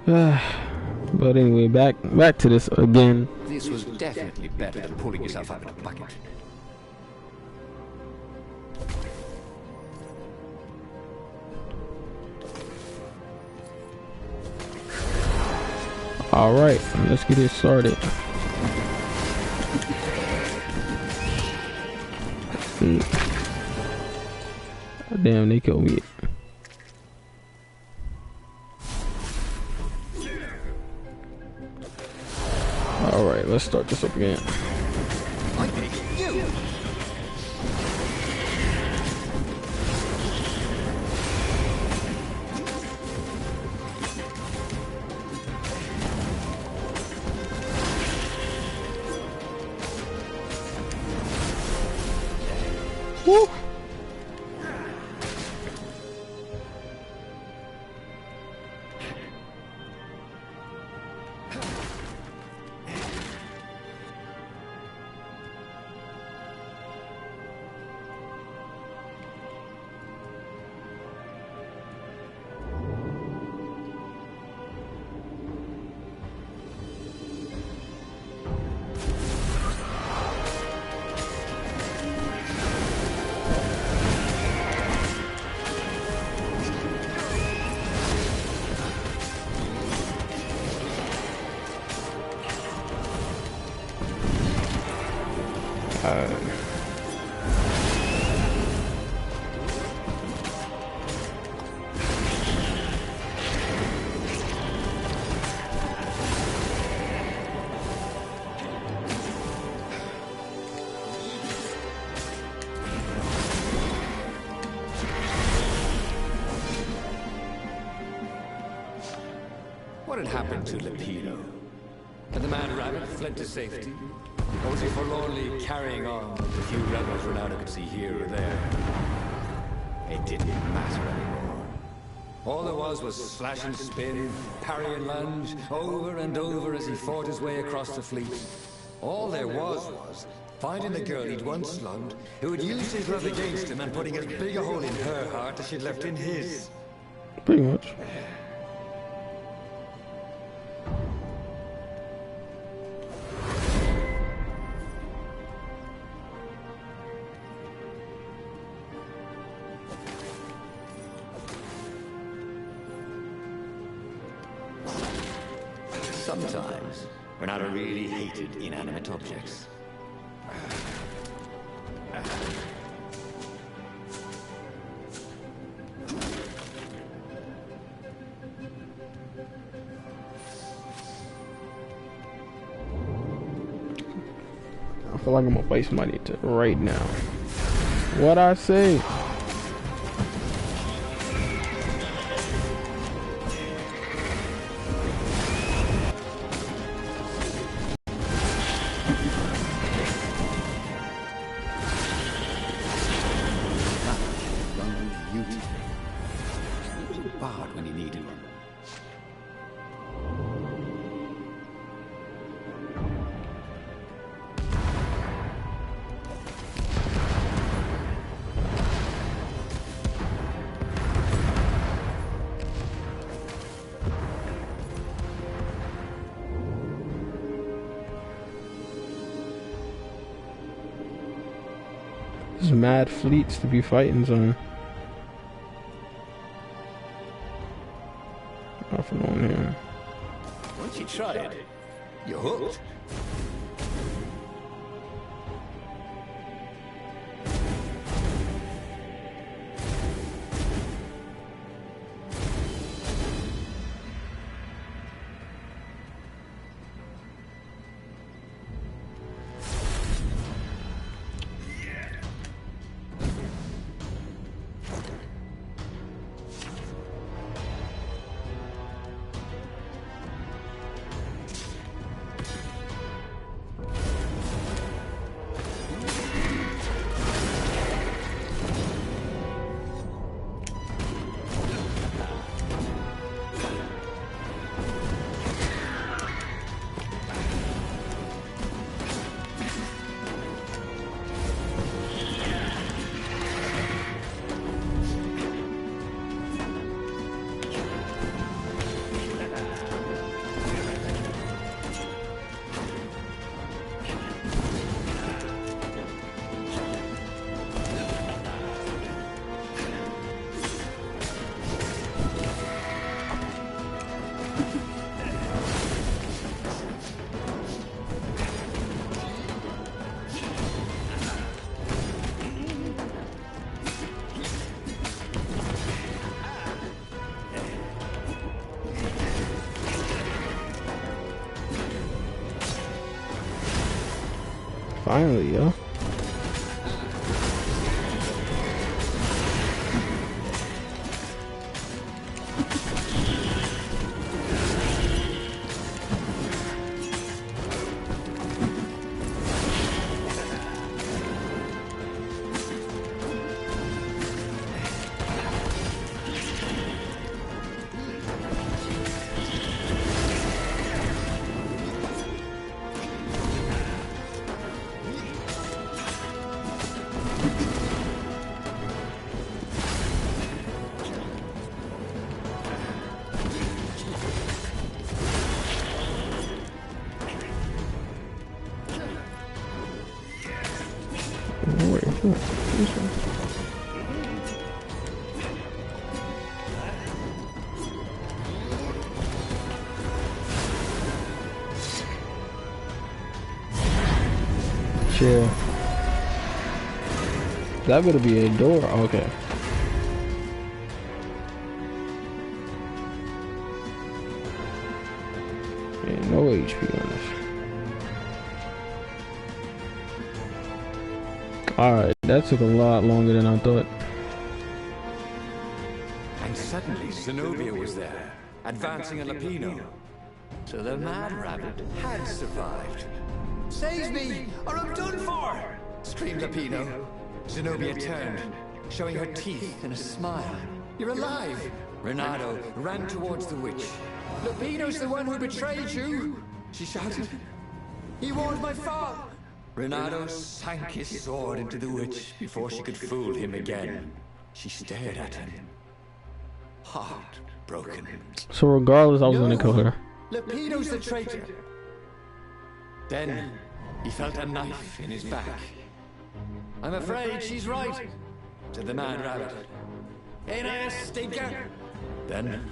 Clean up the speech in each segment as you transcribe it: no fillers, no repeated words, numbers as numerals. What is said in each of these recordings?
But anyway, back to this again. This was definitely better than pulling yourself out of a bucket. All right, let's get it started. Damn, they killed me. All right, let's start this up again. I think you. Woo. What had happened to Lepido? Had the man rabbit fled to safety? Or was he forlornly carrying on with the few rebels Ronaldo could see here or there? It didn't matter anymore. All there was slash and spin, parry and lunge, over and over as he fought his way across the fleet. All there was finding the girl he'd once slugged, who had used his love against him and putting as big a hole in her heart as she'd left in his. Pretty much. Sometimes, Ronaldo really hated inanimate objects. I feel like I'm gonna waste money right now. What I say? When you needed one. There's mad fleets to be fighting on. Nothing on here. Once you try it, you're hooked. Finally, yo. Yeah. That better be a door. Okay. Yeah, no HP on this. Alright, that took a lot longer than I thought. And suddenly Zenobia was there, advancing a Lapino. So the Mad Rabbit had survived. "Save me, or I'm done for!" screamed Lapino. Zenobia turned, showing her teeth in a smile. "You're alive!" Renato ran towards the witch. "Lapino's the one who betrayed you!" she shouted. "He warned my father!" Renato sank his sword into the witch before she could fool him again. She stared at him, heartbroken. So regardless, I was gonna kill her. Lapino's the traitor. Then he felt a knife in his back. "I'm afraid she's right," said the Mad Rabbit. "Ain't I a stinker?" Then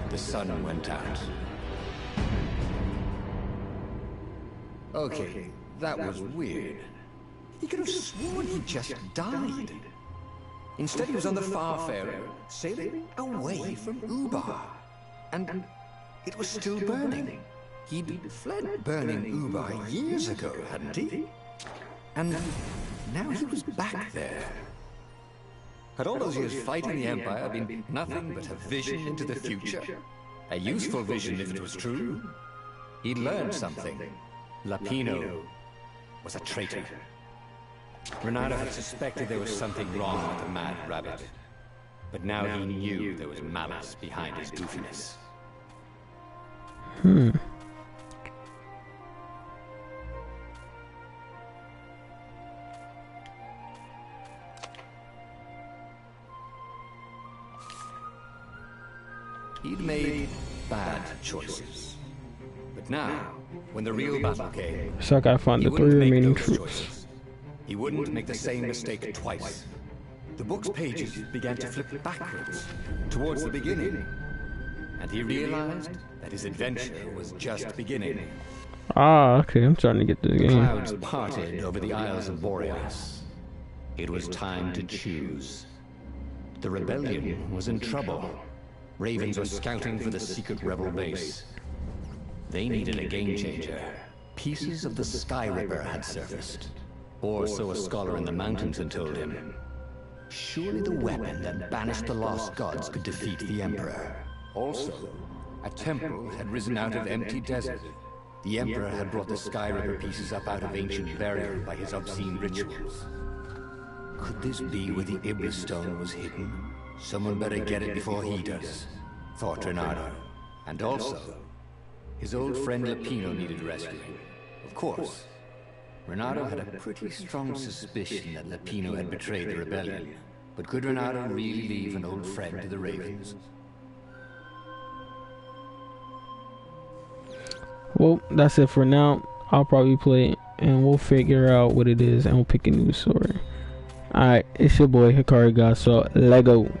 the sun went out. Okay, that was weird. He could have sworn he just died. Instead, he was on the Farfarer, sailing away from Ubar. And it was still burning. He'd fled burning Ubar years ago, hadn't he? And now he was back there. Had all those years fighting the Empire been nothing but a vision into the future? A useful vision if it was true. He'd learned something. Lapino was a traitor. Renato had suspected there was something wrong with the Mad Rabbit. But now he knew there was malice behind his goofiness. He'd made bad choices. But now, when the real battle came, So I gotta find the 3 remaining troops. He wouldn't make the same mistake twice. The book's pages began to flip backwards, towards the beginning. And he realized that his adventure was just beginning. Ah, okay, I'm starting to get the game. Clouds parted over the Isles of Boreas. It was time to choose. The rebellion was in trouble. Ravens were scouting for the secret rebel base. They needed a game-changer. Pieces of the Sky Ripper had surfaced. Or so a scholar in the mountains had told him. Surely the weapon that banished the lost gods could defeat the Emperor. Also, a temple had risen out of empty desert. The Emperor had brought the Sky Ripper pieces up out of ancient burial by his obscene rituals. Could this be where the Iblis stone was hidden? Someone better get it before he does, thought Renato. And also, his old friend Lapino needed rescuing. Of course, Renato had a pretty strong suspicion that Lapino had betrayed the rebellion. But could Renato really leave an old friend to the Ravens? Well, that's it for now. I'll probably play it and we'll figure out what it is and we'll pick a new story. Alright, it's your boy Hikari Godspell. LeGo.